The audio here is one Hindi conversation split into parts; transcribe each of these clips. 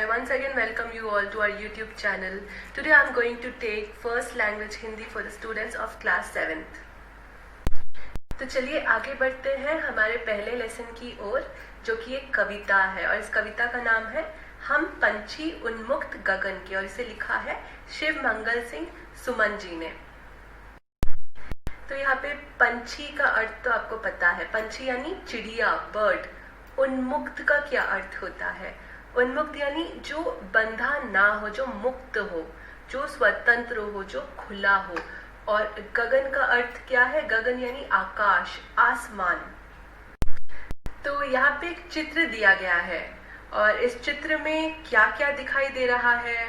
I once again welcome you all to our YouTube channel. Today I am going to take first language Hindi for the students of class 7th. तो चलिए आगे बढ़ते हैं हमारे पहले लेसन की ओर, जो कि एक कविता है और इस कविता का नाम है हम पंछी उन्मुक्त गगन के, और इसे लिखा है शिव मंगल सिंह सुमन जी ने। तो यहाँ पे पंछी का अर्थ तो आपको पता है, पंछी यानी चिड़िया, बर्ड। उन्मुक्त का क्या अर्थ होता है? उन्मुक्त यानी जो बंधा ना हो, जो मुक्त हो, जो स्वतंत्र हो, जो खुला हो। और गगन का अर्थ क्या है? गगन यानी आकाश, आसमान। तो यहाँ पे एक चित्र दिया गया है और इस चित्र में क्या क्या दिखाई दे रहा है?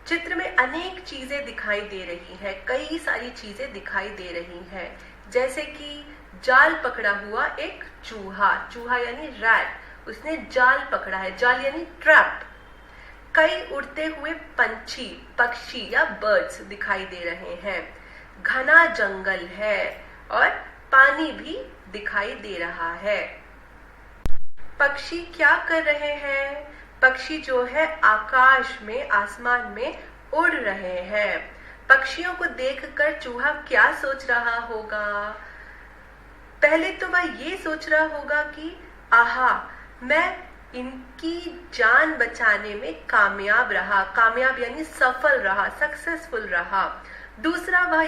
चित्र में अनेक चीजें दिखाई दे रही हैं, कई सारी चीजें दिखाई दे रही हैं, जैसे कि जाल पकड़ा हुआ एक चूहा, चूहा यानी रैट, उसने जाल पकड़ा है, जाल यानी ट्रैप। कई उड़ते हुए पंछी, पक्षी या बर्ड्स दिखाई दे रहे हैं। घना जंगल है और पानी भी दिखाई दे रहा है। पक्षी क्या कर रहे हैं? पक्षी जो है आकाश में, आसमान में उड़ रहे हैं। पक्षियों को देखकर चूहा क्या सोच रहा होगा? पहले तो वह ये सोच रहा होगा कि आहा, मैं इनकी जान बचाने में कामयाब रहा, कामयाब यानी सफल रहा, सक्सेसफुल रहा। दूसरा, वह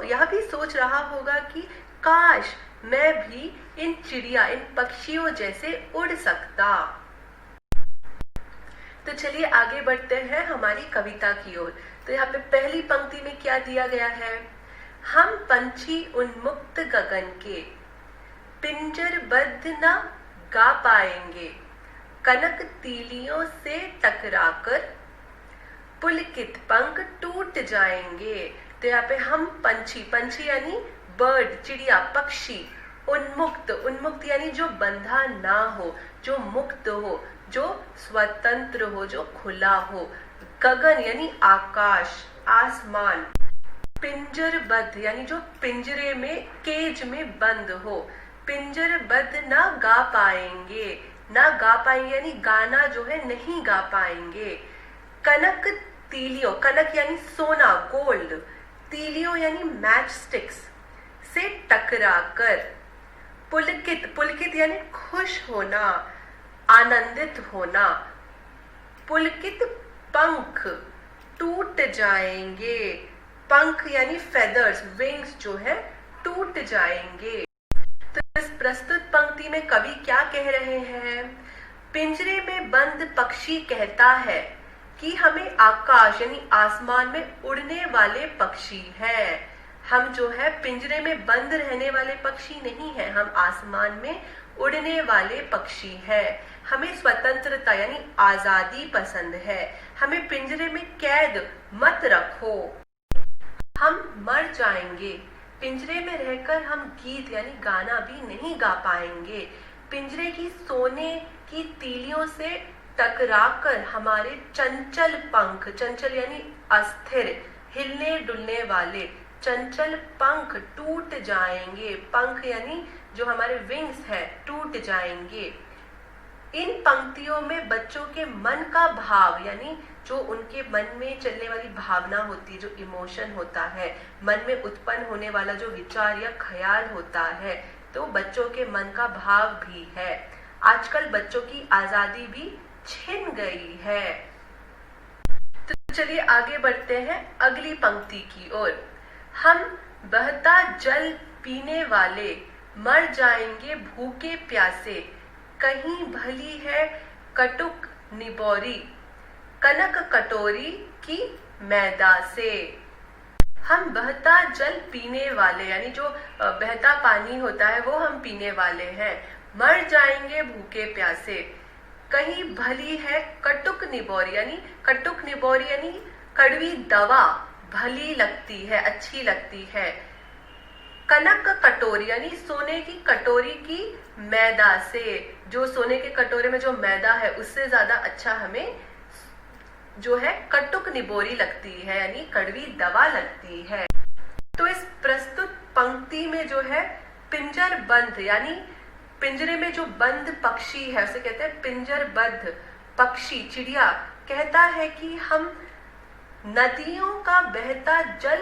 यह भी सोच रहा होगा कि काश मैं भी इन चिड़िया, इन पक्षियों जैसे उड़ सकता। तो चलिए आगे बढ़ते हैं हमारी कविता की ओर। तो यहाँ पे पहली पंक्ति में क्या दिया गया है? हम पंछी उन्मुक्त गगन के, पिंजरबद्ध न गा पाएंगे, कनक तीलियों से टकराकर पुलकित पंख टूट जाएंगे। तो यहाँ पे हम पंछी, पंछी यानी बर्ड, चिड़िया, पक्षी, उन्मुक्त, उन्मुक्त यानी जो बंधा ना हो, जो मुक्त हो, जो स्वतंत्र हो, जो खुला हो। गगन यानी आकाश, आसमान। पिंजरबद्ध यानी जो पिंजरे में, केज में बंद हो। पिंजरबद्ध ना गा पाएंगे, ना गा पाएंगे यानी गाना जो है नहीं गा पाएंगे। कनक तीलियों, कनक यानी सोना, गोल्ड, तीलियों यानी मैच स्टिक्स से टकराकर, पुलकित, पुलकित यानी खुश होना, आनंदित होना। पुलकित पंख टूट जाएंगे, पंख यानी फेदर्स, विंग्स जो है टूट जाएंगे। तो इस प्रस्तुत पंक्ति में कवि क्या कह रहे हैं? पिंजरे में बंद पक्षी कहता है कि हमें आकाश यानी आसमान में उड़ने वाले पक्षी हैं। हम जो है पिंजरे में बंद रहने वाले पक्षी नहीं हैं, हम आसमान में उड़ने वाले पक्षी हैं। हमें स्वतंत्रता यानी आजादी पसंद है, हमें पिंजरे में कैद मत रखो। हम मर जाएंगे, पिंजरे में रहकर हम गीत यानी गाना भी नहीं गा पाएंगे। पिंजरे की सोने की तीलियों से टकराकर हमारे चंचल पंख, चंचल यानी अस्थिर, हिलने डुलने वाले चंचल पंख टूट जाएंगे। पंख यानी जो हमारे विंग्स है, टूट जाएंगे। इन पंक्तियों में बच्चों के मन का भाव यानी जो उनके मन में चलने वाली भावना होती है, जो इमोशन होता है, मन में उत्पन्न होने वाला जो विचार या ख्याल होता है, तो बच्चों के मन का भाव भी है। आजकल बच्चों की आजादी भी छिन गई है। तो चलिए आगे बढ़ते हैं अगली पंक्ति की ओर। हम बहता जल पीने वाले मर जाएंगे भूखे प्यासे, कहीं भली है कटुक निबोरी, कनक कटोरी की मैदा से। हम बहता जल पीने वाले यानी जो बहता पानी होता है वो हम पीने वाले हैं। मर जाएंगे भूखे प्यासे, कहीं भली है कटुक निबोरी यानी, कटुक निबोरी यानी कड़वी दवा, भली लगती है, अच्छी लगती है। कनक कटोरी यानी सोने की कटोरी की मैदा से, जो सोने के कटोरे में जो मैदा है उससे ज्यादा अच्छा हमें जो है कटुक निबोरी लगती है यानी कड़वी दवा लगती है। तो इस प्रस्तुत पंक्ति में जो है पिंजर बंद यानी पिंजरे में जो बंद पक्षी है उसे कहते हैं पिंजरबद्ध। पक्षी चिड़िया कहता है कि हम नदियों का बहता जल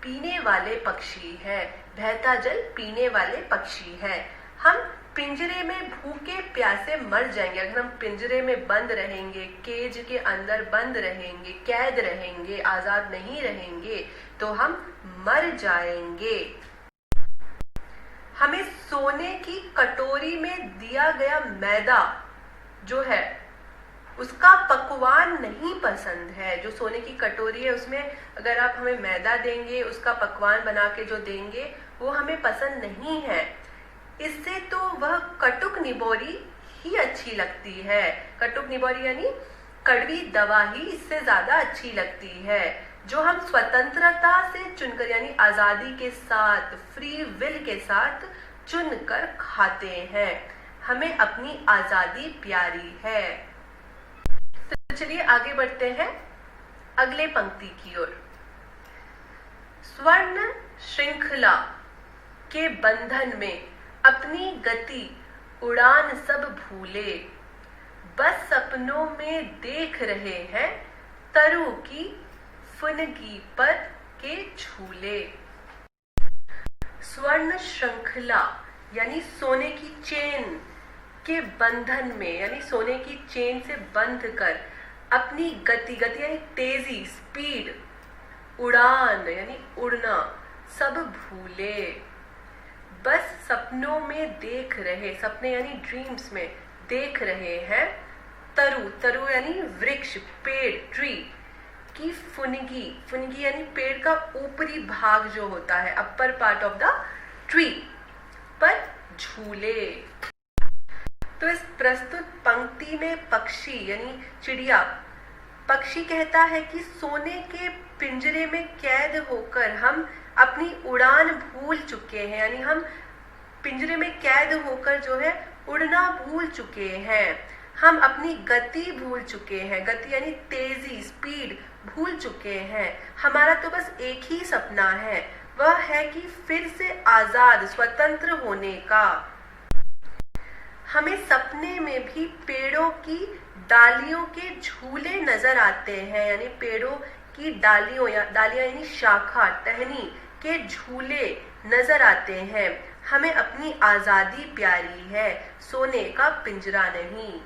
पीने वाले पक्षी है, बहता जल पीने वाले पक्षी है। हम पिंजरे में भूखे प्यासे मर जाएंगे। अगर हम पिंजरे में बंद रहेंगे, केज के अंदर बंद रहेंगे, कैद रहेंगे, आजाद नहीं रहेंगे तो हम मर जाएंगे। हमें सोने की कटोरी में दिया गया मैदा जो है उसका पकवान नहीं पसंद है। जो सोने की कटोरी है उसमें अगर आप हमें मैदा देंगे, उसका पकवान बना के जो देंगे वो हमें पसंद नहीं है। इससे तो वह कटुक निबोरी ही अच्छी लगती है। कटुक निबोरी यानी कड़वी दवा ही इससे ज्यादा अच्छी लगती है, जो हम स्वतंत्रता से चुनकर यानी आजादी के साथ, फ्री विल के साथ चुनकर खाते हैं। हमें अपनी आजादी प्यारी है। तो चलिए आगे बढ़ते हैं अगले पंक्ति की ओर। स्वर्ण श्रृंखला के बंधन में अपनी गति उड़ान सब भूले, बस सपनों में देख रहे हैं तरु की फुनगी पर के झूले। स्वर्ण श्रृंखला यानी सोने की चेन के बंधन में, यानी सोने की चेन से बंध कर अपनी गति यानी तेजी, स्पीड, उड़ान यानी उड़ना सब भूले, बस सपनों में देख रहे, सपने यानी ड्रीम्स में देख रहे हैं तरु यानी वृक्ष, पेड़, ट्री की फुनगी यानी पेड़ का ऊपरी भाग जो होता है, upper part of the tree पर झूले। तो इस प्रस्तुत पंक्ति में पक्षी यानी चिड़िया, पक्षी कहता है कि सोने के पिंजरे में कैद होकर हम अपनी उड़ान भूल चुके हैं, यानी हम पिंजरे में कैद होकर जो है उड़ना भूल चुके हैं। हम अपनी गति भूल चुके हैं, गति यानी तेजी, स्पीड भूल चुके हैं। हमारा तो बस एक ही सपना है, वह है कि फिर से आजाद, स्वतंत्र होने का। हमें सपने में भी पेड़ों की डालियों के झूले नजर आते हैं, यानी पेड़ों की डालियां यानी शाखा, टहनी के झूले नजर आते हैं। हमें अपनी आजादी प्यारी है, सोने का पिंजरा नहीं।